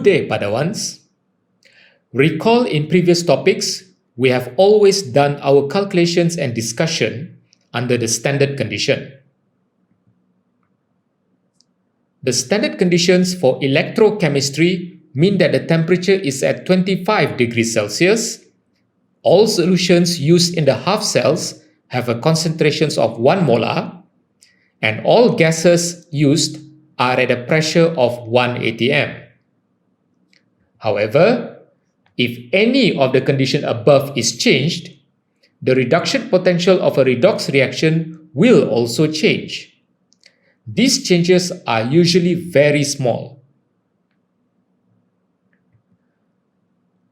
Good day, Padawans. Recall in previous topics, we have always done our calculations and discussion under the standard condition. The standard conditions for electrochemistry mean that the temperature is at 25 degrees Celsius. All solutions used in the half cells have a concentrations of 1 molar, and all gases used are at a pressure of 1 atm. However, if any of the condition above is changed, the reduction potential of a redox reaction will also change. These changes are usually very small.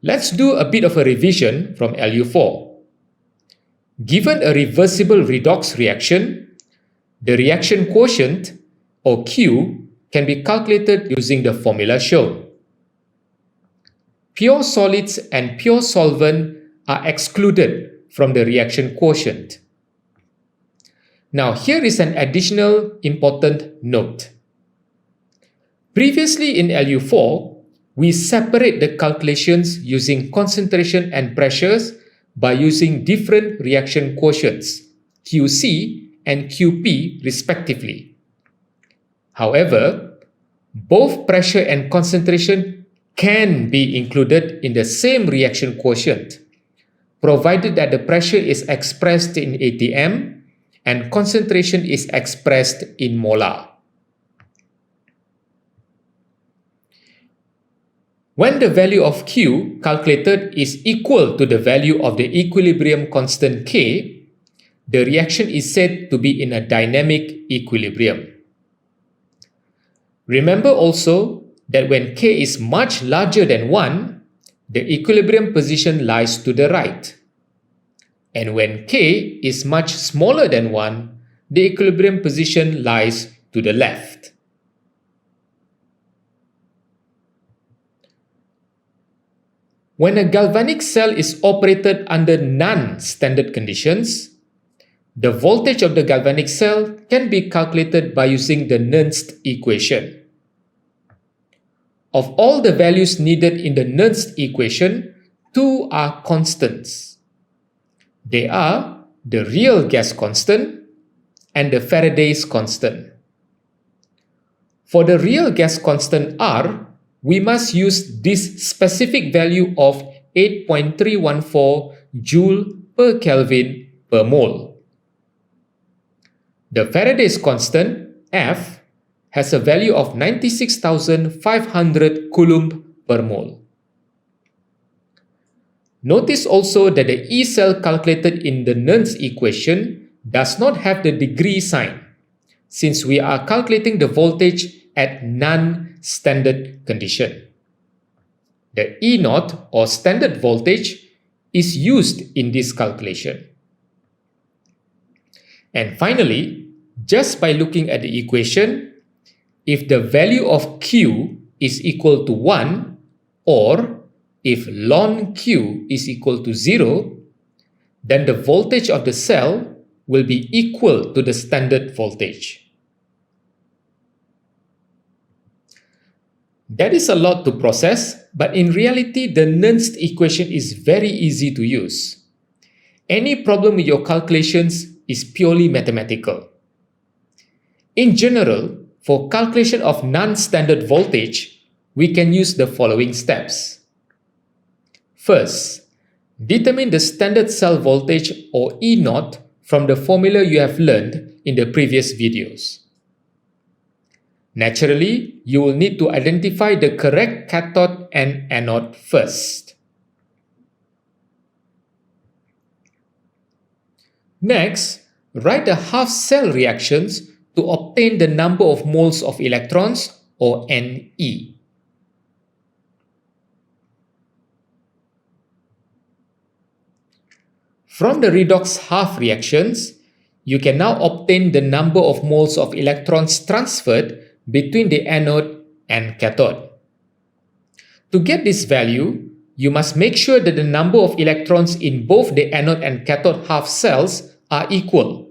Let's do a bit of a revision from LU4. Given a reversible redox reaction, the reaction quotient, or Q, can be calculated using the formula shown. Pure solids and pure solvent are excluded from the reaction quotient. Now, here is an additional important note. Previously in LU4, we separate the calculations using concentration and pressures by using different reaction quotients, QC and QP respectively. However, both pressure and concentration can be included in the same reaction quotient, provided that the pressure is expressed in atm and concentration is expressed in molar. When the value of Q calculated is equal to the value of the equilibrium constant K, the reaction is said to be in a dynamic equilibrium. Remember also that when K is much larger than 1, the equilibrium position lies to the right. And when K is much smaller than 1, the equilibrium position lies to the left. When a galvanic cell is operated under non-standard conditions, the voltage of the galvanic cell can be calculated by using the Nernst equation. Of all the values needed in the Nernst equation, 2 are constants. They are the real gas constant and the Faraday's constant. For the real gas constant R, we must use this specific value of 8.314 joule per Kelvin per mole. The Faraday's constant, F, has a value of 96,500 coulomb per mole. Notice also that the E cell calculated in the Nernst equation does not have the degree sign, since we are calculating the voltage at non-standard condition. The E0 or standard voltage is used in this calculation. And finally, just by looking at the equation, if the value of Q is equal to 1 or if ln Q is equal to 0, then the voltage of the cell will be equal to the standard voltage. That is a lot to process, but in reality, the Nernst equation is very easy to use. Any problem with your calculations is purely mathematical. In general, for calculation of non-standard voltage, we can use the following steps. First, determine the standard cell voltage or E0 from the formula you have learned in the previous videos. Naturally, you will need to identify the correct cathode and anode first. Next, write the half-cell reactions to obtain the number of moles of electrons, or Ne. From the redox half reactions, you can now obtain the number of moles of electrons transferred between the anode and cathode. To get this value, you must make sure that the number of electrons in both the anode and cathode half cells are equal.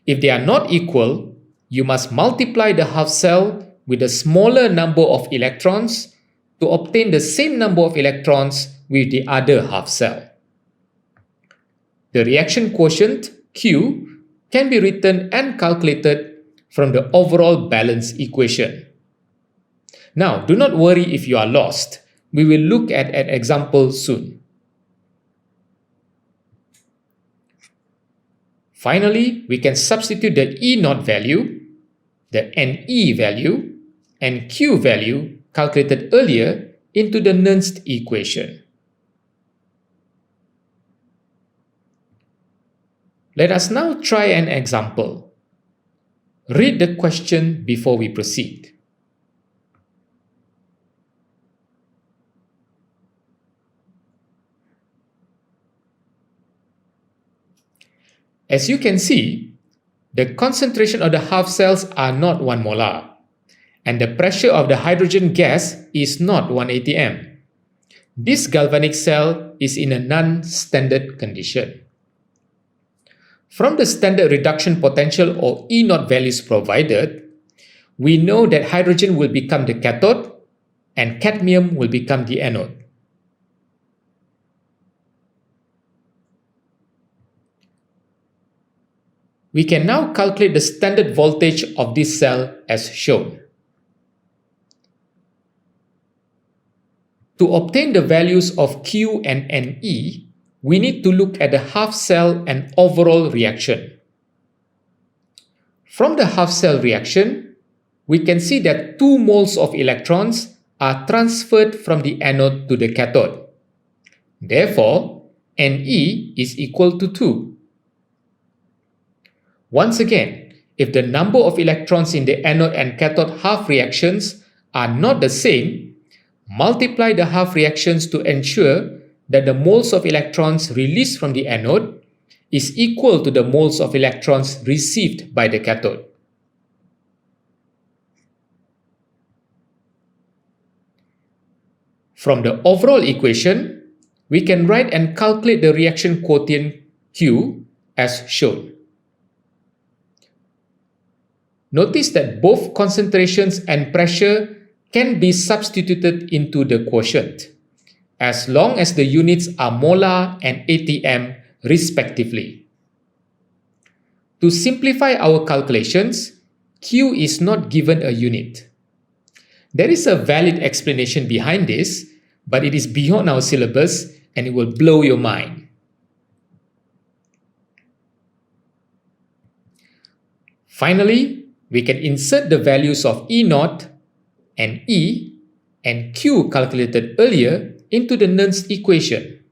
If they are not equal, you must multiply the half cell with a smaller number of electrons to obtain the same number of electrons with the other half cell. The reaction quotient, Q, can be written and calculated from the overall balance equation. Now, do not worry if you are lost. We will look at an example soon. Finally, we can substitute the E0 value, the NE value, and Q value calculated earlier into the Nernst equation. Let us now try an example. Read the question before we proceed. As you can see, the concentration of the half cells are not 1 molar, and the pressure of the hydrogen gas is not 1 atm. This galvanic cell is in a non-standard condition. From the standard reduction potential or E0 values provided, we know that hydrogen will become the cathode and cadmium will become the anode. We can now calculate the standard voltage of this cell as shown. To obtain the values of Q and NE, we need to look at the half cell and overall reaction. From the half cell reaction, we can see that 2 moles of electrons are transferred from the anode to the cathode. Therefore, Ne is equal to 2. Once again, if the number of electrons in the anode and cathode half reactions are not the same, multiply the half reactions to ensure that the moles of electrons released from the anode is equal to the moles of electrons received by the cathode. From the overall equation, we can write and calculate the reaction quotient Q as shown. Notice that both concentrations and pressure can be substituted into the quotient, as long as the units are molar and atm respectively. To simplify our calculations, Q is not given a unit. There is a valid explanation behind this, but it is beyond our syllabus and it will blow your mind. Finally, we can insert the values of E0 and E and Q calculated earlier into the Nernst equation.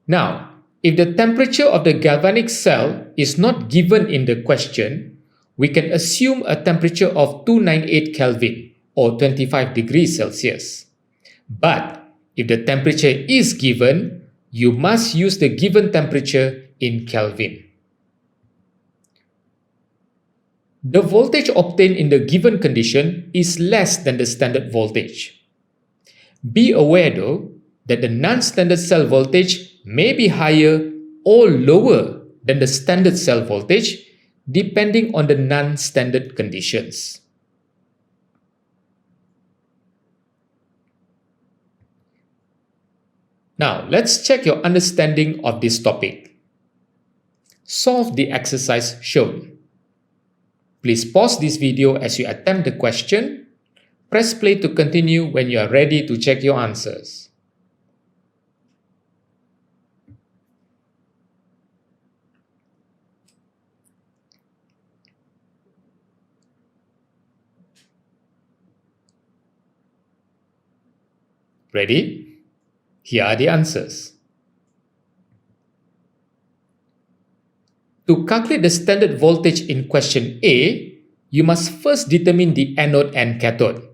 Now, if the temperature of the galvanic cell is not given in the question, we can assume a temperature of 298 Kelvin or 25 degrees Celsius. But if the temperature is given, you must use the given temperature in Kelvin. The voltage obtained in the given condition is less than the standard voltage. Be aware though that the non-standard cell voltage may be higher or lower than the standard cell voltage depending on the non-standard conditions. Now, let's check your understanding of this topic. Solve the exercise shown. Please pause this video as you attempt the question. Press play to continue when you are ready to check your answers. Ready? Here are the answers. To calculate the standard voltage in question A, you must first determine the anode and cathode.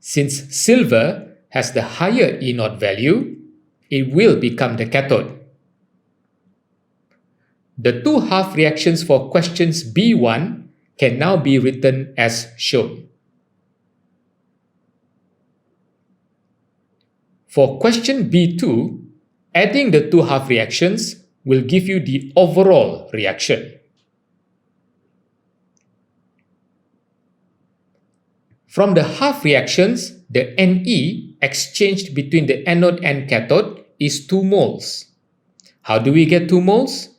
Since silver has the higher E0 value, it will become the cathode. The two half reactions for questions B1 can now be written as shown. For question B2, adding the two half reactions will give you the overall reaction. From the half reactions, the Ne exchanged between the anode and cathode is 2 moles. How do we get 2 moles?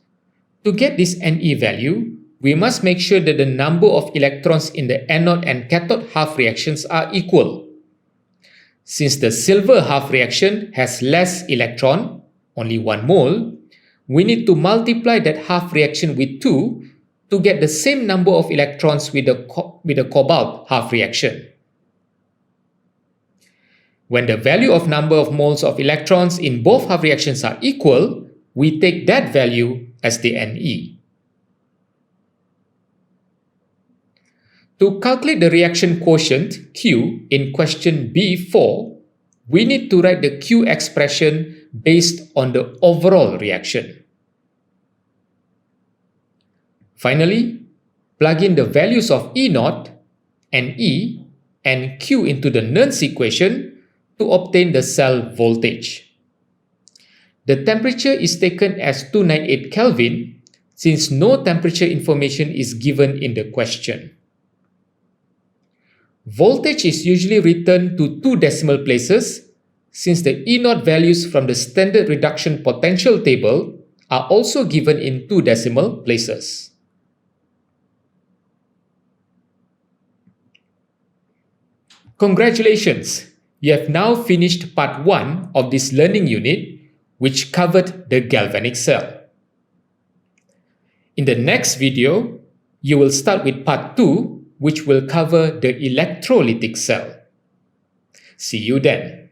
To get this Ne value, we must make sure that the number of electrons in the anode and cathode half reactions are equal. Since the silver half reaction has less electron, only 1 mole, we need to multiply that half reaction with 2 to get the same number of electrons with the cobalt half reaction. When the value of number of moles of electrons in both half reactions are equal, we take that value as the Ne. To calculate the reaction quotient Q in question B4, we need to write the Q expression based on the overall reaction. Finally, plug in the values of E0, Ne, and Q into the Nernst equation to obtain the cell voltage. The temperature is taken as 298 Kelvin since no temperature information is given in the question. Voltage is usually written to 2 decimal places since the E0 values from the standard reduction potential table are also given in 2 decimal places. Congratulations! You have now finished part 1 of this learning unit, which covered the galvanic cell. In the next video, you will start with part 2, which will cover the electrolytic cell. See you then.